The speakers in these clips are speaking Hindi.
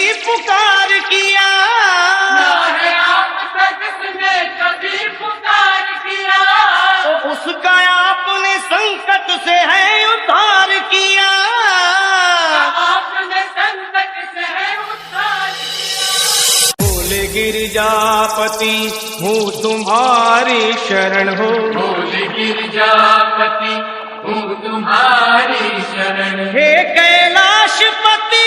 कभी पुकार किया, ना है आपसे किसने कभी पुकार किया, तो उसका आपने संकट से है उद्धार किया। आपने संकट से है उद्धार किया। बोले गिरिजापति हूँ तुम्हारी शरण हो, बोले गिरिजापति हूँ तुम्हारी शरण, हे कैलाशपति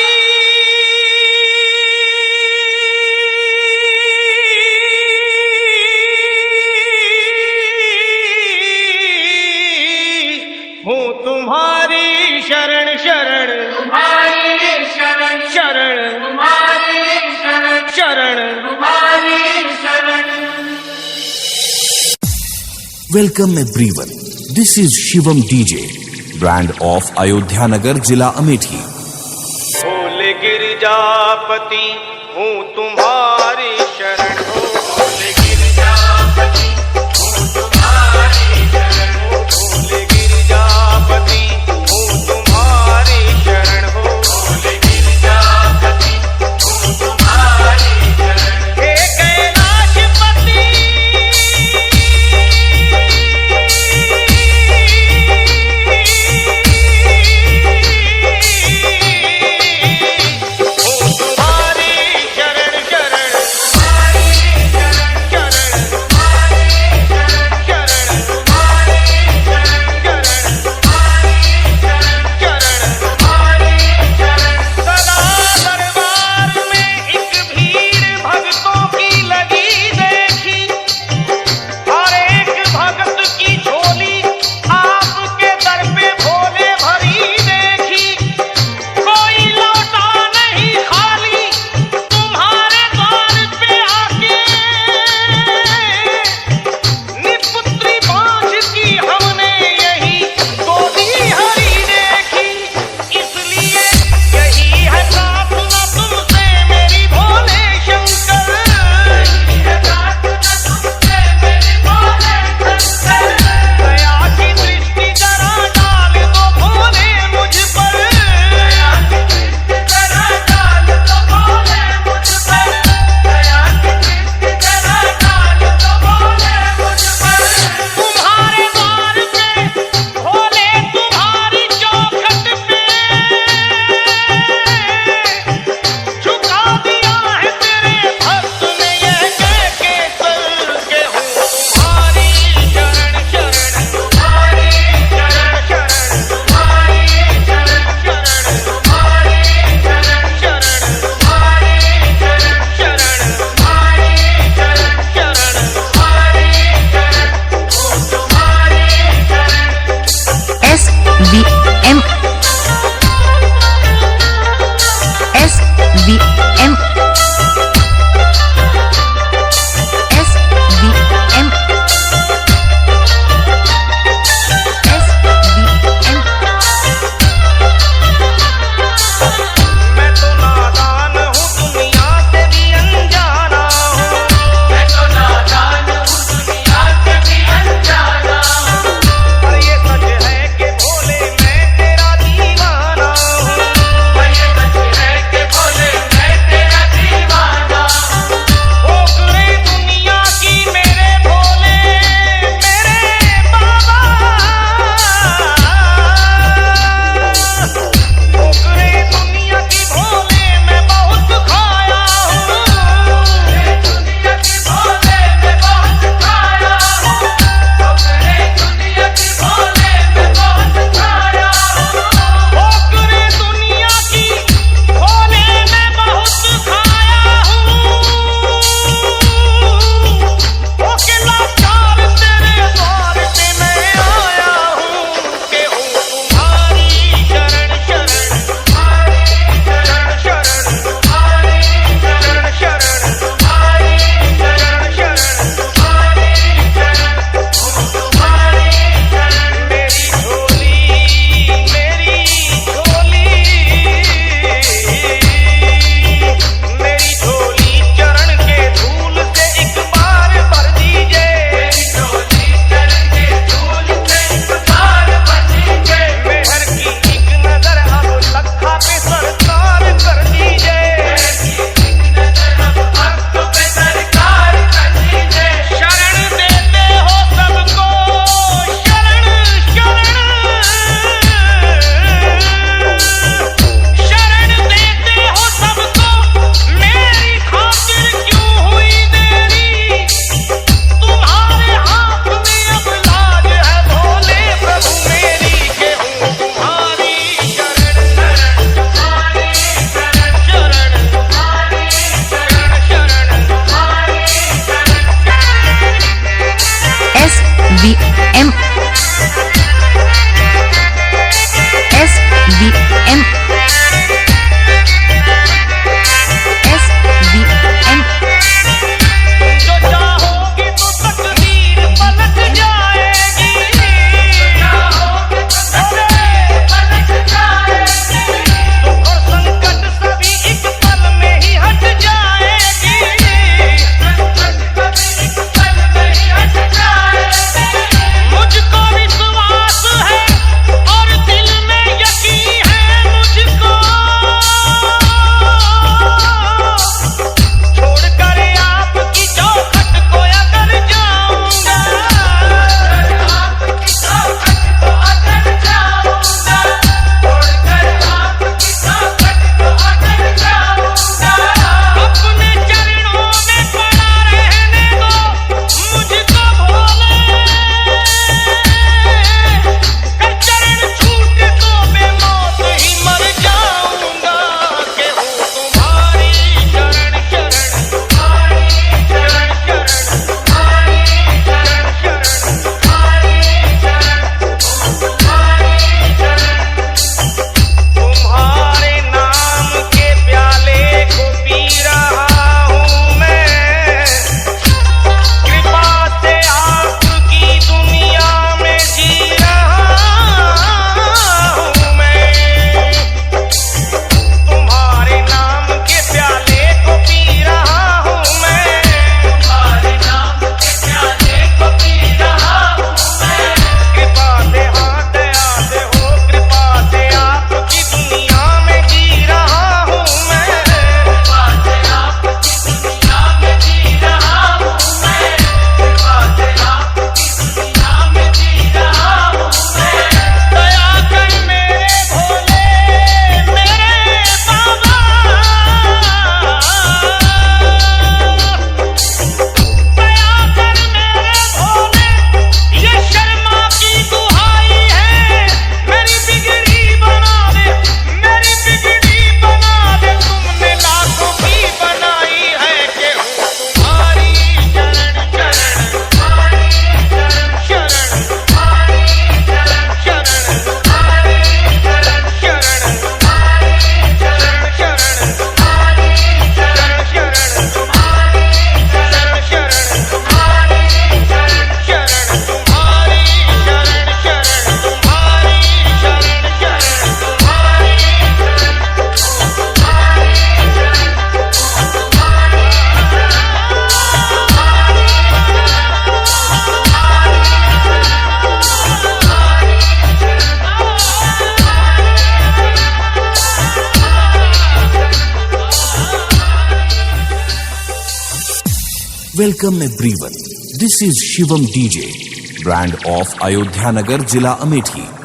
हूँ तुम्हारी शरण शरण, तुम्हारी शरण शरण तुम्हारी शरण, शरण। तुम्हारी शरण। Welcome everyone. This is Shivam DJ, brand of Ayodhya Nagar, Zila Amethi. बोले गिरिजापति हूँ तुम्हारी शरण हो, बोले गिरिजापति हूँ तुम्हारी शरण, बोले गिरिजापति हूँ तुम्हारी शरण हो, बोले गिरिजापति हूँ तुम्हारी शरण, हे कैलाशपति हूँ तुम्हारी शरण शरण। Welcome everyone. This is Shivam DJ, brand of Ayodhya Nagar, Zilla Amethi.